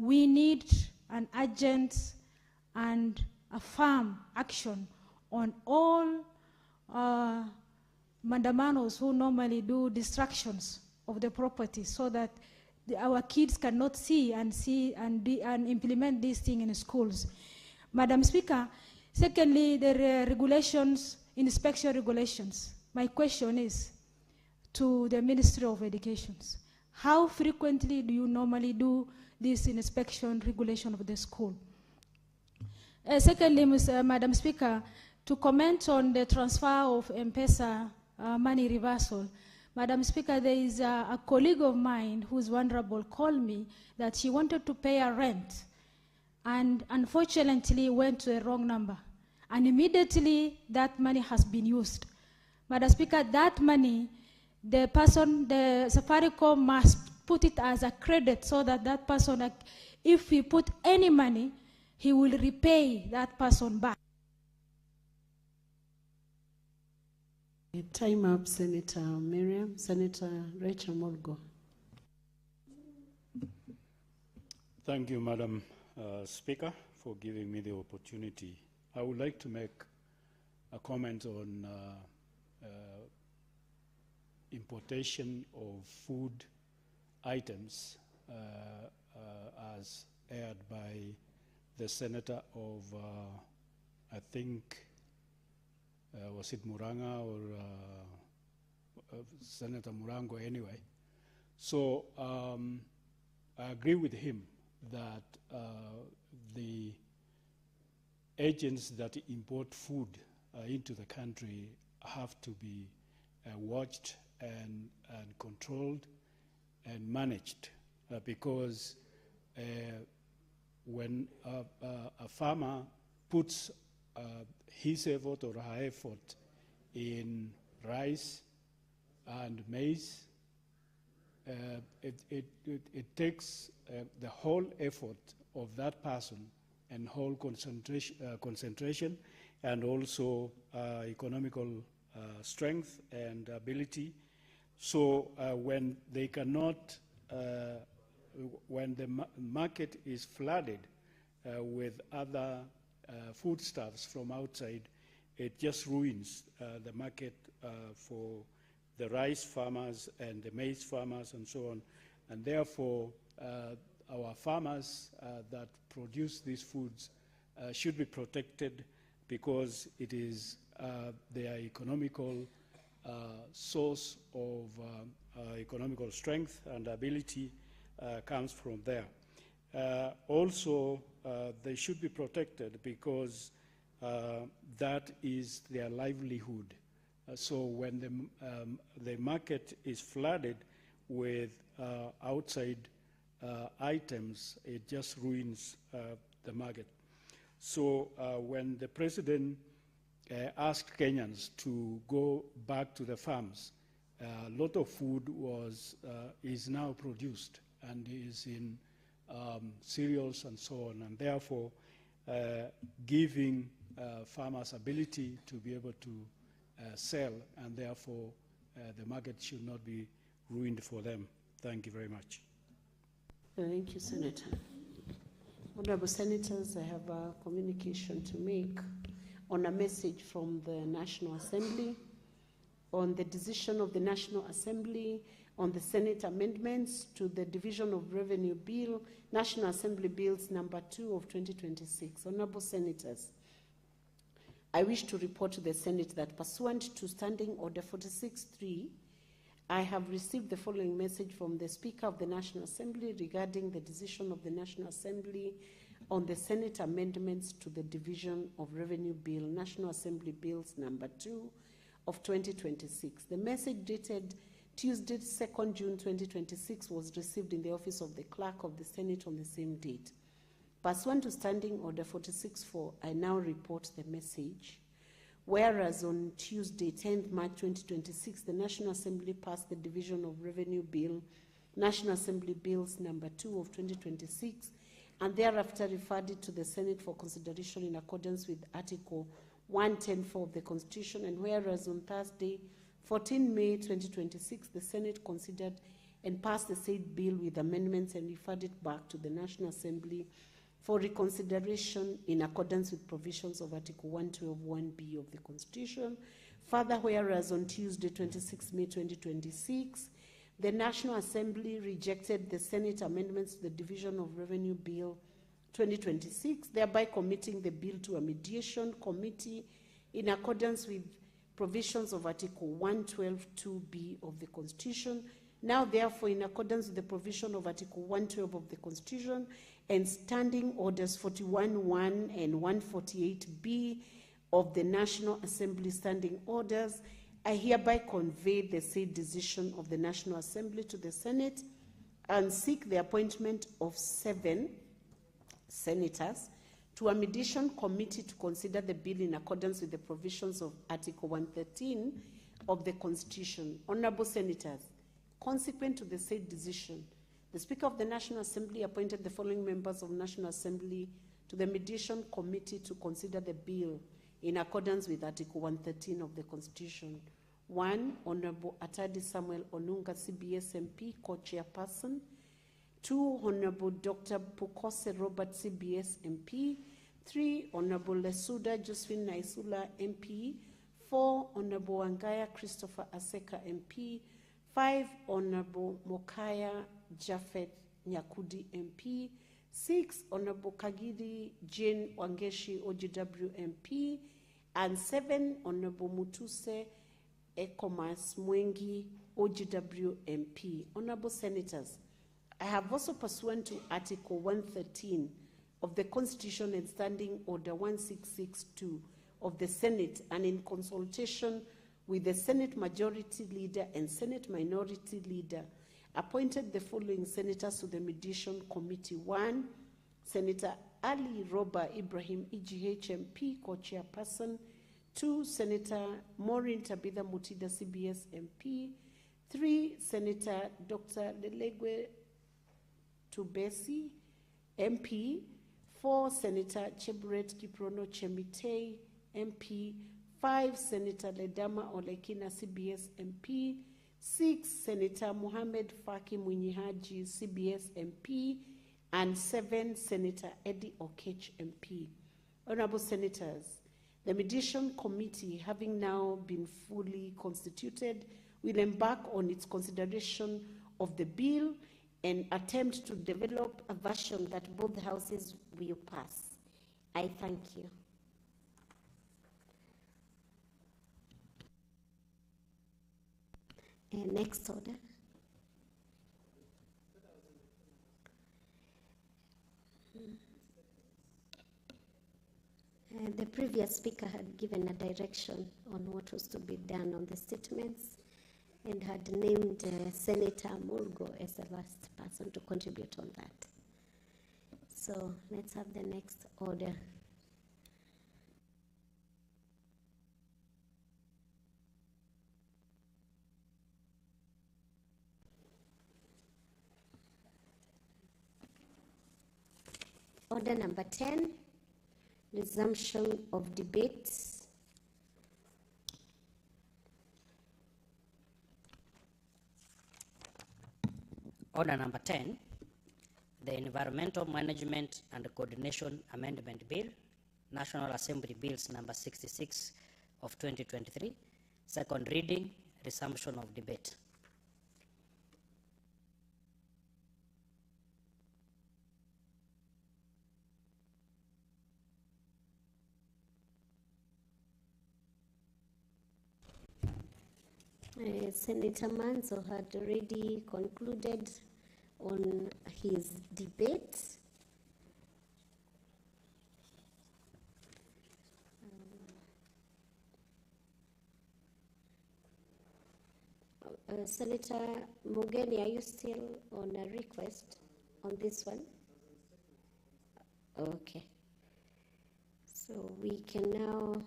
we need an urgent and a firm action on all Mandamanos who normally do distractions of the property, so that our kids cannot see and implement this thing in schools. Madam Speaker, secondly, the regulations, inspection regulations. My question is to the Ministry of Education. How frequently do you normally do this inspection regulation of the school? Secondly, Madam Speaker, to comment on the transfer of M-Pesa money reversal. Madam Speaker, there is a colleague of mine who's vulnerable called me that she wanted to pay a rent and unfortunately went to a wrong number. And immediately that money has been used. Madam Speaker, that money, the Safaricom must put it as a credit so that that person, if he put any money, he will repay that person back. Time up, Senator Miriam. Senator Rachel Mulgo. Thank you, Madam Speaker, for giving me the opportunity. I would like to make a comment on importation of food items as aired by the Senator of, I think, was it Muranga or Senator Murango anyway. So I agree with him that the agents that import food into the country have to be watched and controlled and managed because when a farmer puts his effort or her effort in rice and maize, it takes the whole effort of that person and whole concentration and also economical strength and ability. So when they cannot, when the market is flooded with other foodstuffs from outside, it just ruins the market for the rice farmers and the maize farmers and so on. And therefore, our farmers that produce these foods should be protected because it is their economical source of economical strength and ability comes from there. Also, they should be protected because that is their livelihood. So when the market is flooded with outside items, it just ruins the market. So when the President asked Kenyans to go back to the farms, a lot of food is now produced and is in cereals and so on, and therefore giving farmers ability to be able to sell, and therefore the market should not be ruined for them. Thank you very much. Thank you, Senator. Honorable Senators, I have a communication to make on a message from the National Assembly on the decision of the National Assembly on the Senate amendments to the Division of Revenue Bill, National Assembly Bills number 2 of 2026. Honorable Senators, I wish to report to the Senate that pursuant to Standing Order 46.3, I have received the following message from the Speaker of the National Assembly regarding the decision of the National Assembly on the Senate amendments to the Division of Revenue Bill, National Assembly Bills number 2 of 2026. The message dated Tuesday, 2nd June 2026 was received in the office of the Clerk of the Senate on the same date. Pursuant to Standing Order 46.4, I now report the message. Whereas on Tuesday, 10th March 2026, the National Assembly passed the Division of Revenue Bill, National Assembly Bills number 2 of 2026, and thereafter referred it to the Senate for consideration in accordance with Article 110(4) of the Constitution. And whereas on Thursday, 14 May 2026, the Senate considered and pass the said bill with amendments and referred it back to the National Assembly for reconsideration in accordance with provisions of Article 112(1)(b) of the Constitution. Further, whereas on Tuesday, 26 May 2026, the National Assembly rejected the Senate amendments to the Division of Revenue Bill 2026, thereby committing the bill to a mediation committee in accordance with provisions of Article 112(2)(b) of the Constitution. Now, therefore, in accordance with the provision of Article 112 of the Constitution and Standing Orders 41(1) and 148(b) of the National Assembly Standing Orders, I hereby convey the said decision of the National Assembly to the Senate and seek the appointment of 7 senators to a mediation committee to consider the bill in accordance with the provisions of Article 113 of the Constitution. Honorable Senators, consequent to the said decision, the Speaker of the National Assembly appointed the following members of the National Assembly to the mediation committee to consider the bill in accordance with Article 113 of the Constitution. 1. Honorable Atadi Samuel Onunga, CBS MP, co-chairperson. 2. Honorable Dr. Pukose Robert, CBS MP. 3. Honorable Lesuda Josephine Naisula, MP. 4. Honorable Angaya Christopher Aseka, MP. 5. Honorable Mokaya Jafet Nyakudi, MP. 6. Honorable Kagidi Jane Wangeshi, OGW MP. And 7. Honorable Mutuse Ekomas Mwengi, OGW MP. Honorable Senators, I have also, pursuant to Article 113 of the Constitution and Standing Order 1662 of the Senate, and in consultation with the Senate Majority Leader and Senate Minority Leader, appointed the following senators to the Mediation Committee. 1. Senator Ali Roba Ibrahim, EGH MP, co-chairperson. 2. Senator Maureen Tabitha Mutida, CBS MP. 3. Senator Dr. Lelegwe Tubesi, MP. 4. Senator Chebret Kiprono Chemitei, MP. 5. Senator Ledama Olekina, CBS MP. 6. Senator Mohamed Faki Mwinyihaji, CBS MP. And 7. Senator Eddie Okech, MP. Honorable Senators, the Mediation Committee, having now been fully constituted, will embark on its consideration of the bill and attempt to develop a version that both houses will pass. I thank you. Next order. The previous speaker had given a direction on what was to be done on the statements and had named Senator Murgo as the last person to contribute on that. So let's have the next order. Order number 10. Resumption of debates. Order number 10, the Environmental Management and Coordination Amendment Bill, National Assembly Bills number 66 of 2023, second reading, resumption of debate. Senator Manzo had already concluded on his debate. Senator Mugeni, are you still on a request on this one? Okay. So we can now